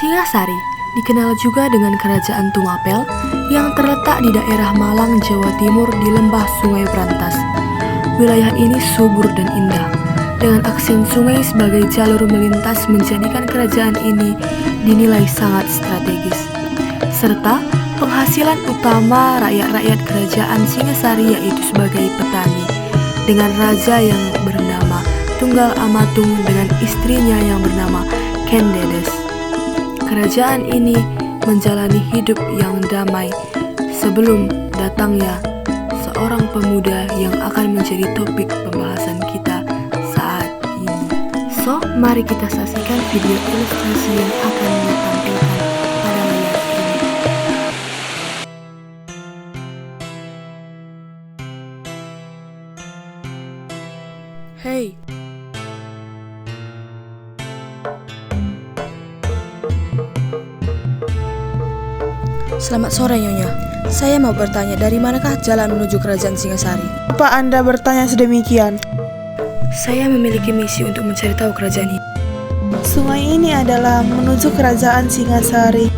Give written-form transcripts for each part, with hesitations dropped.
Singasari dikenal juga dengan Kerajaan Tumapel yang terletak di daerah Malang, Jawa Timur di lembah Sungai Brantas. Wilayah ini subur dan indah, dengan aksen sungai sebagai jalur melintas menjadikan kerajaan ini dinilai sangat strategis. Serta penghasilan utama rakyat-rakyat kerajaan Singasari yaitu sebagai petani, dengan raja yang bernama Tunggal Amatung dengan istrinya yang bernama Ken Dedes. Kerajaan ini menjalani hidup yang damai sebelum datangnya seorang pemuda yang akan menjadi topik pembahasan kita saat ini. So, mari kita saksikan video ilustrasi yang akan ditampilkan pada layar ini. Hey, selamat sore Nyonya. Saya mau bertanya dari manakah jalan menuju kerajaan Singasari? Apa Anda bertanya sedemikian? Saya memiliki misi untuk mencari tahu kerajaan ini. Sungai ini adalah menuju kerajaan Singasari.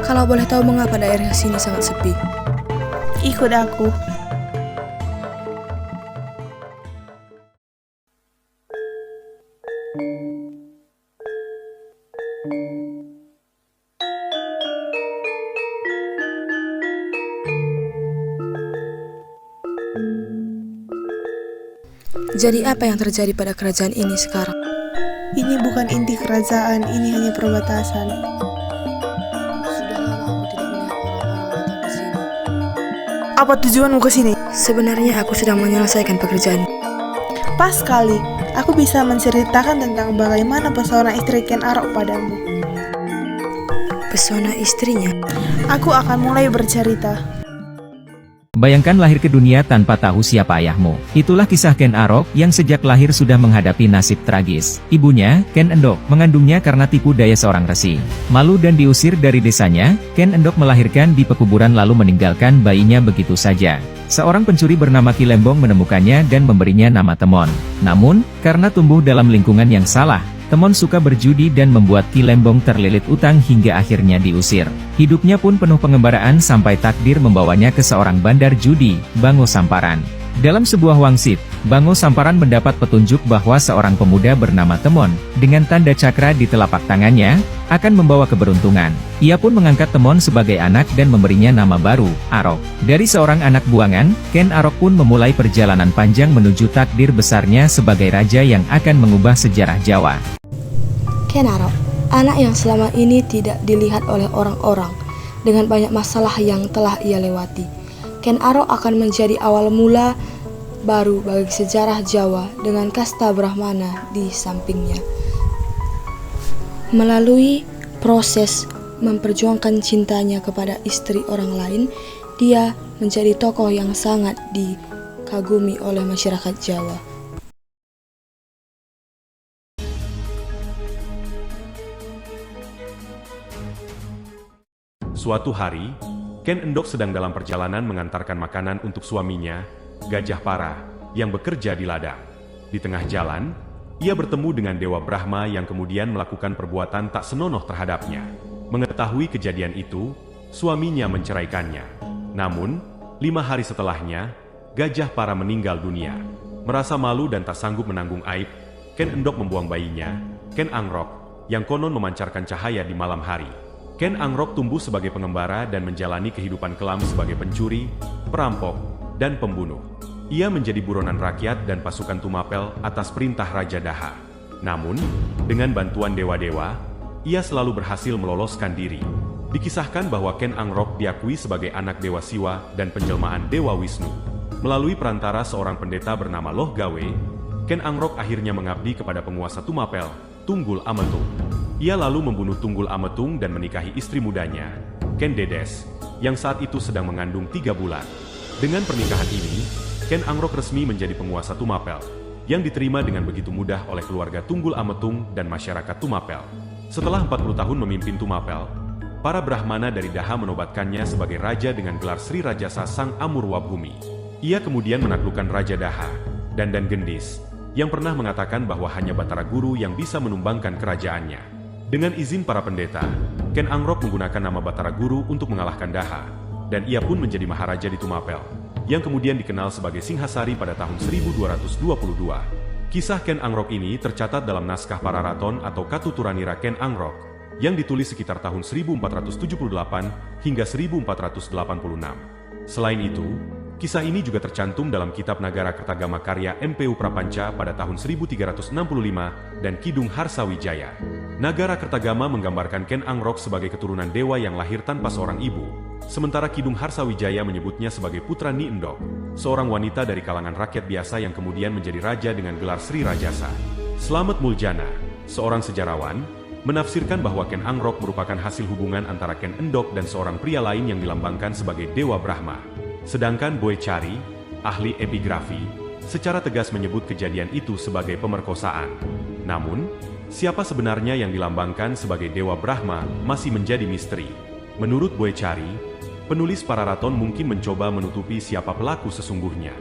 Kalau boleh tahu mengapa daerah sini sangat sepi? Ikut aku. Jadi apa yang terjadi pada kerajaan ini sekarang? Ini bukan inti kerajaan, ini hanya perbatasan. Sudah lama aku tidak melihat orang-orang datang ke sini. Apa tujuanmu ke sini? Sebenarnya aku sedang menyelesaikan pekerjaan. Pas sekali, aku bisa menceritakan tentang bagaimana pesona istri Ken Arok padamu. Pesona istrinya. Aku akan mulai bercerita. Bayangkan lahir ke dunia tanpa tahu siapa ayahmu. Itulah kisah Ken Arok yang sejak lahir sudah menghadapi nasib tragis. Ibunya, Ken Endok, mengandungnya karena tipu daya seorang resi. Malu dan diusir dari desanya, Ken Endok melahirkan di pekuburan lalu meninggalkan bayinya begitu saja. Seorang pencuri bernama Ki Lembong menemukannya dan memberinya nama Temon. Namun, karena tumbuh dalam lingkungan yang salah, Temon suka berjudi dan membuat Ki Lembong terlilit utang hingga akhirnya diusir. Hidupnya pun penuh pengembaraan sampai takdir membawanya ke seorang bandar judi, Bango Samparan. Dalam sebuah wangsit, Bango Samparan mendapat petunjuk bahwa seorang pemuda bernama Temon, dengan tanda cakra di telapak tangannya, akan membawa keberuntungan. Ia pun mengangkat Temon sebagai anak dan memberinya nama baru, Arok. Dari seorang anak buangan, Ken Arok pun memulai perjalanan panjang menuju takdir besarnya sebagai raja yang akan mengubah sejarah Jawa. Ken Arok, anak yang selama ini tidak dilihat oleh orang-orang, dengan banyak masalah yang telah ia lewati. Ken Arok akan menjadi awal mula baru bagi sejarah Jawa dengan kasta Brahmana di sampingnya. Melalui proses memperjuangkan cintanya kepada istri orang lain, dia menjadi tokoh yang sangat dikagumi oleh masyarakat Jawa. Suatu hari, Ken Endok sedang dalam perjalanan mengantarkan makanan untuk suaminya, Gajah Para, yang bekerja di ladang. Di tengah jalan, ia bertemu dengan Dewa Brahma yang kemudian melakukan perbuatan tak senonoh terhadapnya. Mengetahui kejadian itu, suaminya menceraikannya. Namun, 5 hari setelahnya, Gajah Para meninggal dunia. Merasa malu dan tak sanggup menanggung aib, Ken Endok membuang bayinya, Ken Angrok, yang konon memancarkan cahaya di malam hari. Ken Angrok tumbuh sebagai pengembara dan menjalani kehidupan kelam sebagai pencuri, perampok, dan pembunuh. Ia menjadi buronan rakyat dan pasukan Tumapel atas perintah Raja Daha. Namun, dengan bantuan dewa-dewa, ia selalu berhasil meloloskan diri. Dikisahkan bahwa Ken Angrok diakui sebagai anak Dewa Siwa dan penjelmaan Dewa Wisnu. Melalui perantara seorang pendeta bernama Loh Gawe, Ken Angrok akhirnya mengabdi kepada penguasa Tumapel, Tunggul Ametung. Ia lalu membunuh Tunggul Ametung dan menikahi istri mudanya, Ken Dedes, yang saat itu sedang mengandung 3 bulan. Dengan pernikahan ini, Ken Angrok resmi menjadi penguasa Tumapel, yang diterima dengan begitu mudah oleh keluarga Tunggul Ametung dan masyarakat Tumapel. Setelah 40 tahun memimpin Tumapel, para Brahmana dari Daha menobatkannya sebagai raja dengan gelar Sri Rajasa Sang Amurwabhumi. Ia kemudian menaklukkan Raja Daha, Dan Gendis, yang pernah mengatakan bahwa hanya Batara Guru yang bisa menumbangkan kerajaannya. Dengan izin para pendeta, Ken Angrok menggunakan nama Batara Guru untuk mengalahkan Daha, dan ia pun menjadi maharaja di Tumapel, yang kemudian dikenal sebagai Singhasari pada tahun 1222. Kisah Ken Angrok ini tercatat dalam naskah Pararaton atau Katuturanira Ken Angrok, yang ditulis sekitar tahun 1478 hingga 1486. Selain itu, kisah ini juga tercantum dalam kitab Nagara Kertagama karya M.P.U. Prapanca pada tahun 1365 dan Kidung Harsawijaya. Nagara Kertagama menggambarkan Ken Angrok sebagai keturunan dewa yang lahir tanpa seorang ibu, sementara Kidung Harsawijaya menyebutnya sebagai putra Ni Endok, seorang wanita dari kalangan rakyat biasa yang kemudian menjadi raja dengan gelar Sri Rajasa. Slamet Muljana, seorang sejarawan, menafsirkan bahwa Ken Angrok merupakan hasil hubungan antara Ken Endok dan seorang pria lain yang dilambangkan sebagai Dewa Brahma. Sedangkan Boecari, ahli epigrafi, secara tegas menyebut kejadian itu sebagai pemerkosaan. Namun, siapa sebenarnya yang dilambangkan sebagai Dewa Brahma masih menjadi misteri. Menurut Boecari, penulis Pararaton mungkin mencoba menutupi siapa pelaku sesungguhnya.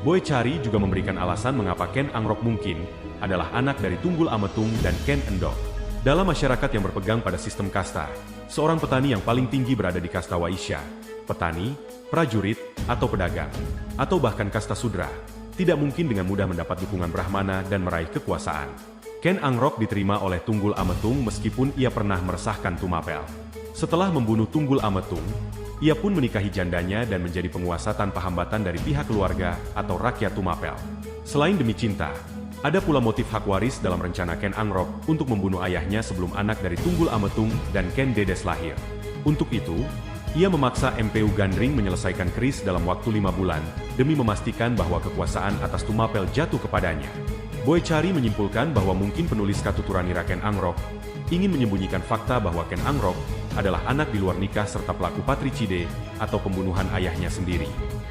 Boecari juga memberikan alasan mengapa Ken Angrok mungkin adalah anak dari Tunggul Ametung dan Ken Endok. Dalam masyarakat yang berpegang pada sistem kasta, seorang petani yang paling tinggi berada di kasta Waisya, petani, prajurit, atau pedagang, atau bahkan kasta Sudra, tidak mungkin dengan mudah mendapat dukungan Brahmana dan meraih kekuasaan. Ken Angrok diterima oleh Tunggul Ametung meskipun ia pernah meresahkan Tumapel. Setelah membunuh Tunggul Ametung, ia pun menikahi jandanya dan menjadi penguasa tanpa hambatan dari pihak keluarga atau rakyat Tumapel. Selain demi cinta, ada pula motif hak waris dalam rencana Ken Angrok untuk membunuh ayahnya sebelum anak dari Tunggul Ametung dan Ken Dedes lahir. Untuk itu, ia memaksa M.P.U. Gandring menyelesaikan keris dalam waktu 5 bulan, demi memastikan bahwa kekuasaan atas Tumapel jatuh kepadanya. Boecari menyimpulkan bahwa mungkin penulis Katuturanira Ken Angrok ingin menyembunyikan fakta bahwa Ken Angrok adalah anak di luar nikah serta pelaku patricide atau pembunuhan ayahnya sendiri.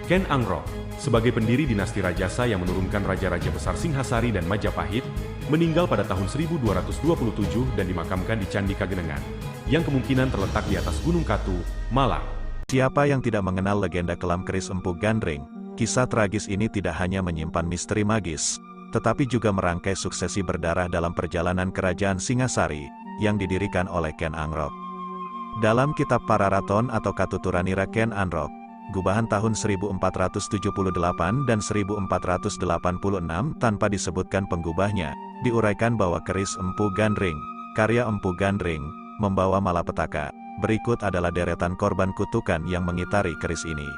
Ken Angrok, sebagai pendiri dinasti Rajasa yang menurunkan raja-raja besar Singhasari dan Majapahit, meninggal pada tahun 1227 dan dimakamkan di Candi Kagenengan, yang kemungkinan terletak di atas Gunung Katu, Malang. Siapa yang tidak mengenal legenda kelam keris Empu Gandring? Kisah tragis ini tidak hanya menyimpan misteri magis, tetapi juga merangkai suksesi berdarah dalam perjalanan kerajaan Singhasari, yang didirikan oleh Ken Angrok. Dalam kitab Pararaton atau Katuturanira Ken Angrok, gubahan tahun 1478 dan 1486 tanpa disebutkan penggubahnya, diuraikan bahwa keris Empu Gandring, karya Empu Gandring, membawa malapetaka. Berikut adalah deretan korban kutukan yang mengitari keris ini.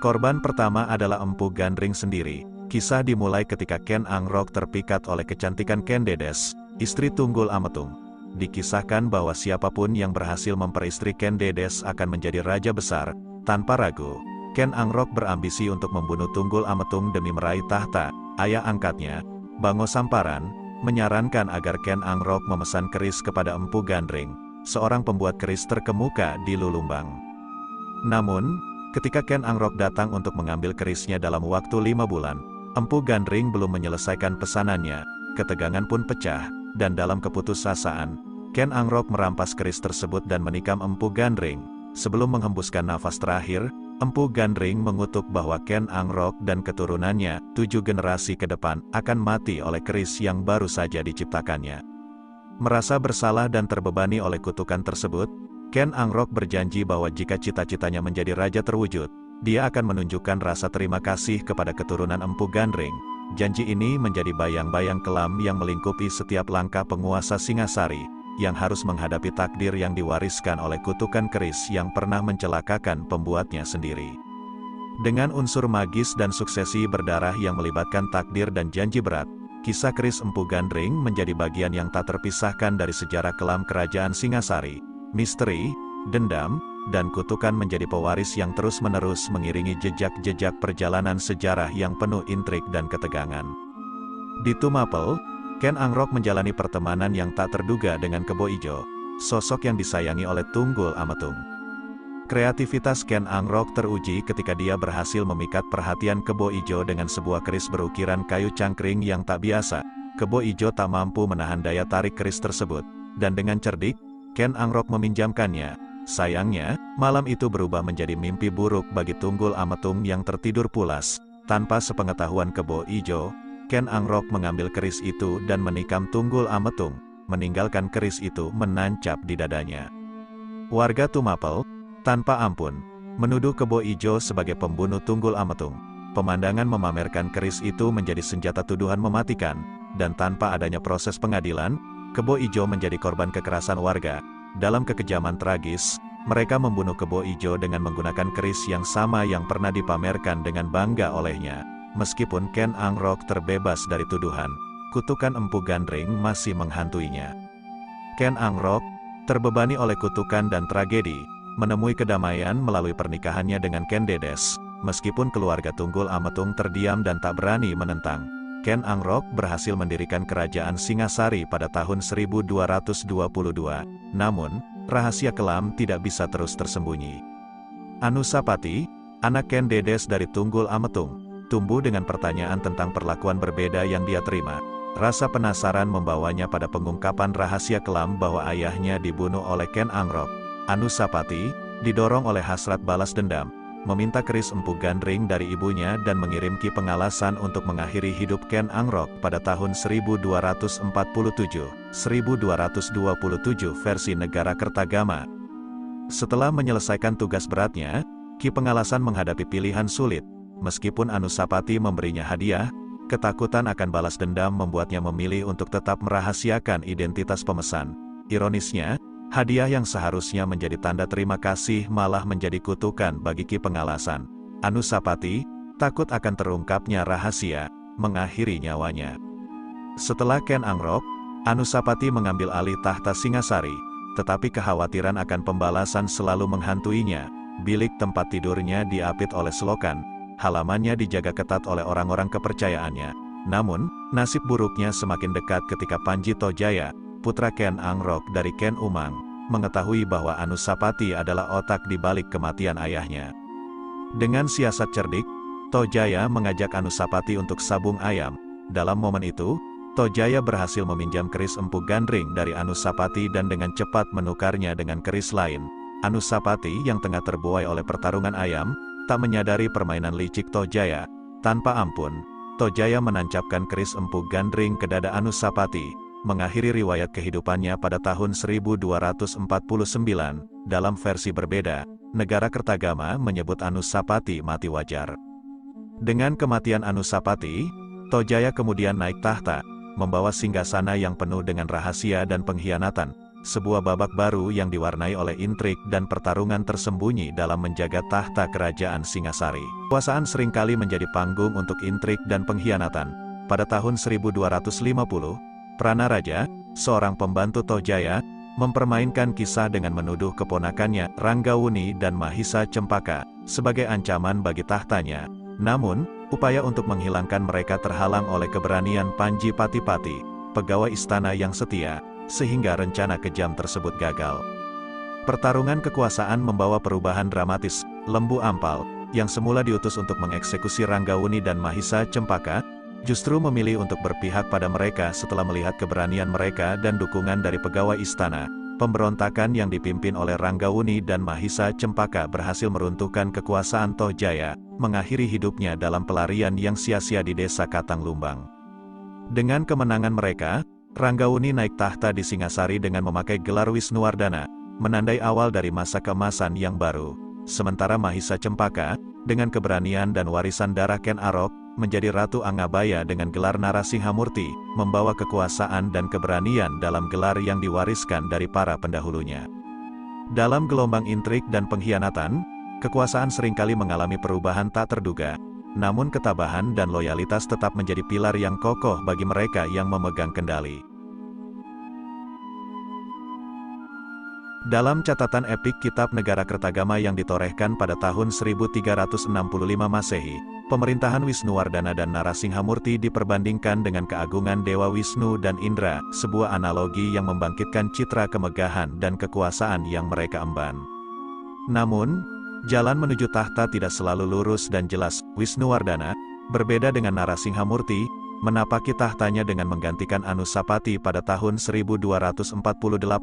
Korban pertama adalah Empu Gandring sendiri. Kisah dimulai ketika Ken Angrok terpikat oleh kecantikan Ken Dedes, istri Tunggul Ametung. Dikisahkan bahwa siapapun yang berhasil memperistri Ken Dedes akan menjadi raja besar. Tanpa ragu, Ken Angrok berambisi untuk membunuh Tunggul Ametung demi meraih tahta. Ayah angkatnya, Bango Samparan, menyarankan agar Ken Angrok memesan keris kepada Empu Gandring, seorang pembuat keris terkemuka di Lulumbang. Namun, ketika Ken Angrok datang untuk mengambil kerisnya dalam waktu 5 bulan, Empu Gandring belum menyelesaikan pesanannya, ketegangan pun pecah, dan dalam keputusasaan, Ken Angrok merampas keris tersebut dan menikam Empu Gandring. Sebelum menghembuskan nafas terakhir, Empu Gandring mengutuk bahwa Ken Angrok dan keturunannya, 7 generasi ke depan, akan mati oleh keris yang baru saja diciptakannya. Merasa bersalah dan terbebani oleh kutukan tersebut, Ken Angrok berjanji bahwa jika cita-citanya menjadi raja terwujud, dia akan menunjukkan rasa terima kasih kepada keturunan Empu Gandring. Janji ini menjadi bayang-bayang kelam yang melingkupi setiap langkah penguasa Singhasari, yang harus menghadapi takdir yang diwariskan oleh kutukan keris yang pernah mencelakakan pembuatnya sendiri. Dengan unsur magis dan suksesi berdarah yang melibatkan takdir dan janji berat, kisah keris Empu Gandring menjadi bagian yang tak terpisahkan dari sejarah kelam kerajaan Singhasari. Misteri, dendam, dan kutukan menjadi pewaris yang terus-menerus mengiringi jejak-jejak perjalanan sejarah yang penuh intrik dan ketegangan. Di Tumapel, Ken Angrok menjalani pertemanan yang tak terduga dengan Kebo Ijo, sosok yang disayangi oleh Tunggul Ametung. Kreativitas Ken Angrok teruji ketika dia berhasil memikat perhatian Kebo Ijo dengan sebuah keris berukiran kayu cangkring yang tak biasa. Kebo Ijo tak mampu menahan daya tarik keris tersebut, dan dengan cerdik, Ken Angrok meminjamkannya. Sayangnya, malam itu berubah menjadi mimpi buruk bagi Tunggul Ametung yang tertidur pulas. Tanpa sepengetahuan Kebo Ijo, Ken Angrok mengambil keris itu dan menikam Tunggul Ametung. meninggalkan keris itu menancap di dadanya. Warga Tumapel, tanpa ampun, menuduh Kebo Ijo sebagai pembunuh Tunggul Ametung. Pemandangan memamerkan keris itu menjadi senjata tuduhan mematikan, dan tanpa adanya proses pengadilan, Kebo Ijo menjadi korban kekerasan warga. Dalam kekejaman tragis, mereka membunuh Kebo Ijo dengan menggunakan keris yang sama yang pernah dipamerkan dengan bangga olehnya. Meskipun Ken Angrok terbebas dari tuduhan, kutukan Empu Gandring masih menghantuinya. Ken Angrok, terbebani oleh kutukan dan tragedi, menemui kedamaian melalui pernikahannya dengan Ken Dedes. Meskipun keluarga Tunggul Ametung terdiam dan tak berani menentang, Ken Angrok berhasil mendirikan kerajaan Singasari pada tahun 1222. Namun, rahasia kelam tidak bisa terus tersembunyi. Anusapati, anak Ken Dedes dari Tunggul Ametung, tumbuh dengan pertanyaan tentang perlakuan berbeda yang dia terima. Rasa penasaran membawanya pada pengungkapan rahasia kelam bahwa ayahnya dibunuh oleh Ken Angrok. Anusapati, didorong oleh hasrat balas dendam, meminta keris Empu Gandring dari ibunya dan mengirim Ki Pengalasan untuk mengakhiri hidup Ken Angrok pada tahun 1247. 1227 versi Negara Kertagama. Setelah menyelesaikan tugas beratnya, Ki Pengalasan menghadapi pilihan sulit. Meskipun Anusapati memberinya hadiah, ketakutan akan balas dendam membuatnya memilih untuk tetap merahasiakan identitas pemesan. Ironisnya, hadiah yang seharusnya menjadi tanda terima kasih malah menjadi kutukan bagi Ki Pengalasan. Anusapati, takut akan terungkapnya rahasia, mengakhiri nyawanya. Setelah Ken Angrok, Anusapati mengambil alih tahta Singasari, tetapi kekhawatiran akan pembalasan selalu menghantuinya. Bilik tempat tidurnya diapit oleh selokan, halamannya dijaga ketat oleh orang-orang kepercayaannya. Namun, nasib buruknya semakin dekat ketika Panji Tojaya, putra Ken Angrok dari Ken Umang, mengetahui bahwa Anusapati adalah otak di balik kematian ayahnya. Dengan siasat cerdik, Tojaya mengajak Anusapati untuk sabung ayam. Dalam momen itu, Tojaya berhasil meminjam keris Empu Gandring dari Anusapati dan dengan cepat menukarnya dengan keris lain. Anusapati yang tengah terbuai oleh pertarungan ayam, tak menyadari permainan licik Tojaya. Tanpa ampun, Tojaya menancapkan keris Empu Gandring ke dada Anusapati, mengakhiri riwayat kehidupannya pada tahun 1249. Dalam versi berbeda, Negara Kertagama menyebut Anusapati mati wajar. Dengan kematian Anusapati, Tojaya kemudian naik tahta, membawa singgasana yang penuh dengan rahasia dan pengkhianatan, sebuah babak baru yang diwarnai oleh intrik dan pertarungan tersembunyi dalam menjaga tahta kerajaan Singasari. Kekuasaan seringkali menjadi panggung untuk intrik dan pengkhianatan. Pada tahun 1250, Pranaraja, seorang pembantu Tojaya, mempermainkan kisah dengan menuduh keponakannya, Ranggawuni dan Mahisa Cempaka, sebagai ancaman bagi tahtanya. Namun, upaya untuk menghilangkan mereka terhalang oleh keberanian Panji Patipati, pegawai istana yang setia, sehingga rencana kejam tersebut gagal. Pertarungan kekuasaan membawa perubahan dramatis. Lembu Ampal, yang semula diutus untuk mengeksekusi Ranggawuni dan Mahisa Cempaka, justru memilih untuk berpihak pada mereka setelah melihat keberanian mereka dan dukungan dari pegawai istana. Pemberontakan yang dipimpin oleh Ranggawuni dan Mahisa Cempaka berhasil meruntuhkan kekuasaan Tojaya, mengakhiri hidupnya dalam pelarian yang sia-sia di desa Katang Lumbang. Dengan kemenangan mereka, Ranggawuni naik tahta di Singasari dengan memakai gelar Wisnuwardana, menandai awal dari masa keemasan yang baru. Sementara Mahisa Cempaka, dengan keberanian dan warisan darah Ken Arok, menjadi Ratu Angabaya dengan gelar Narasinghamurti, membawa kekuasaan dan keberanian dalam gelar yang diwariskan dari para pendahulunya. Dalam gelombang intrik dan pengkhianatan, kekuasaan seringkali mengalami perubahan tak terduga, namun ketabahan dan loyalitas tetap menjadi pilar yang kokoh bagi mereka yang memegang kendali. Dalam catatan epik Kitab Negara Kertagama yang ditorehkan pada tahun 1365 Masehi, pemerintahan Wisnuwardana dan Narasinghamurti diperbandingkan dengan keagungan Dewa Wisnu dan Indra, sebuah analogi yang membangkitkan citra kemegahan dan kekuasaan yang mereka emban. Namun, jalan menuju tahta tidak selalu lurus dan jelas. Wisnuwardana, berbeda dengan Narasinghamurti, menapaki tahtanya dengan menggantikan Anusapati pada tahun 1248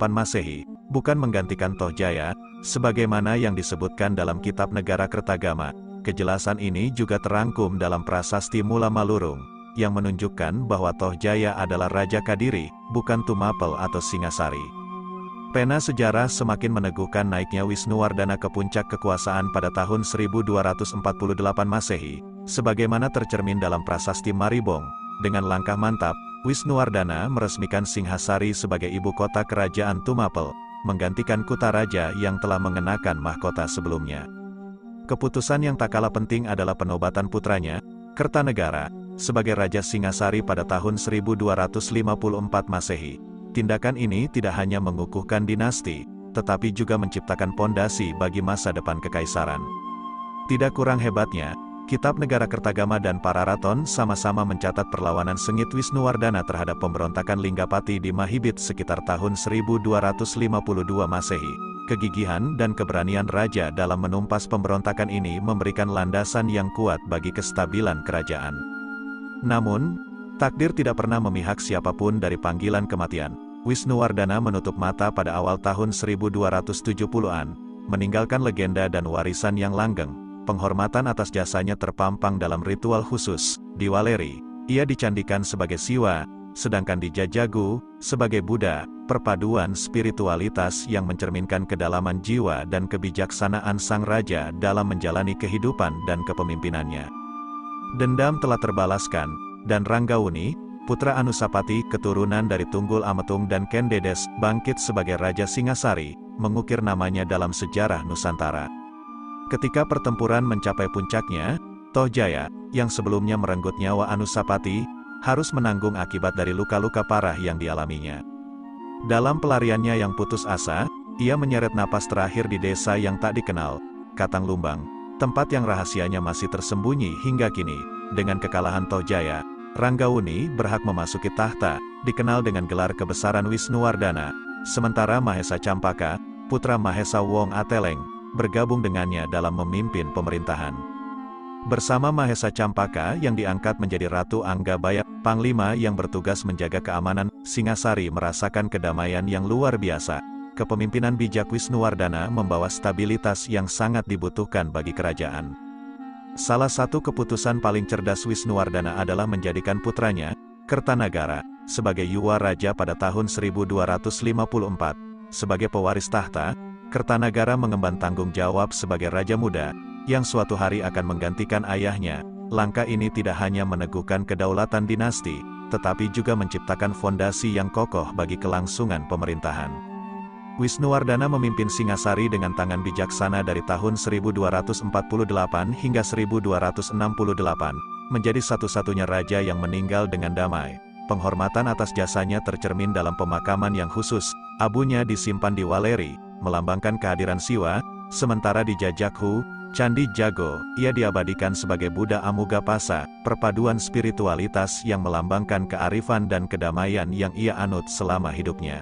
Masehi, bukan menggantikan Tojaya, sebagaimana yang disebutkan dalam Kitab Negara Kertagama. Kejelasan ini juga terangkum dalam prasasti Mula Malurung, yang menunjukkan bahwa Tohjaya adalah Raja Kadiri, bukan Tumapel atau Singasari. Pena sejarah semakin meneguhkan naiknya Wisnuwardana ke puncak kekuasaan pada tahun 1248 Masehi, sebagaimana tercermin dalam prasasti Maribong. Dengan langkah mantap, Wisnuwardana meresmikan Singhasari sebagai ibu kota kerajaan Tumapel, menggantikan Kutaraja yang telah mengenakan mahkota sebelumnya. Keputusan yang tak kalah penting adalah penobatan putranya, Kertanegara, sebagai Raja Singasari pada tahun 1254 Masehi. Tindakan ini tidak hanya mengukuhkan dinasti, tetapi juga menciptakan pondasi bagi masa depan kekaisaran. Tidak kurang hebatnya, Kitab Negara Kertagama dan Pararaton sama-sama mencatat perlawanan sengit Wisnuwardana terhadap pemberontakan Linggapati di Mahibit sekitar tahun 1252 Masehi. Kegigihan dan keberanian raja dalam menumpas pemberontakan ini memberikan landasan yang kuat bagi kestabilan kerajaan. Namun, takdir tidak pernah memihak siapapun dari panggilan kematian. Wisnuwardana menutup mata pada awal tahun 1270-an, meninggalkan legenda dan warisan yang langgeng. Penghormatan atas jasanya terpampang dalam ritual khusus. Di Waleri, ia dicandikan sebagai Siwa, sedangkan di Jajagu, sebagai Buddha, perpaduan spiritualitas yang mencerminkan kedalaman jiwa dan kebijaksanaan sang raja dalam menjalani kehidupan dan kepemimpinannya. Dendam telah terbalaskan, dan Ranggawuni, putra Anusapati keturunan dari Tunggul Ametung dan Ken Dedes, bangkit sebagai Raja Singasari, mengukir namanya dalam sejarah Nusantara. Ketika pertempuran mencapai puncaknya, Tohjaya, yang sebelumnya merenggut nyawa Anusapati, harus menanggung akibat dari luka-luka parah yang dialaminya. Dalam pelariannya yang putus asa, ia menyeret napas terakhir di desa yang tak dikenal, Katang Lumbang, tempat yang rahasianya masih tersembunyi hingga kini. Dengan kekalahan Tohjaya, Ranggawuni berhak memasuki tahta, dikenal dengan gelar kebesaran Wisnuwardana, sementara Mahesa Campaka, putra Mahesa Wong Ateleng, bergabung dengannya dalam memimpin pemerintahan. Bersama Mahesa Campaka yang diangkat menjadi Ratu Anggabaya, Panglima yang bertugas menjaga keamanan, Singasari merasakan kedamaian yang luar biasa. Kepemimpinan bijak Wisnuwardana membawa stabilitas yang sangat dibutuhkan bagi kerajaan. Salah satu keputusan paling cerdas Wisnuwardana adalah menjadikan putranya, Kertanagara, sebagai Yuwa Raja pada tahun 1254. Sebagai pewaris tahta, Kertanagara mengemban tanggung jawab sebagai Raja Muda, yang suatu hari akan menggantikan ayahnya. Langkah ini tidak hanya meneguhkan kedaulatan dinasti, tetapi juga menciptakan fondasi yang kokoh bagi kelangsungan pemerintahan. Wisnuwardana memimpin Singasari dengan tangan bijaksana dari tahun 1248 hingga 1268, menjadi satu-satunya raja yang meninggal dengan damai. Penghormatan atas jasanya tercermin dalam pemakaman yang khusus. Abunya disimpan di Waleri, melambangkan kehadiran Siwa, sementara di Jajakhu, Candi Jago, ia diabadikan sebagai Buddha Amugapasa, perpaduan spiritualitas yang melambangkan kearifan dan kedamaian yang ia anut selama hidupnya.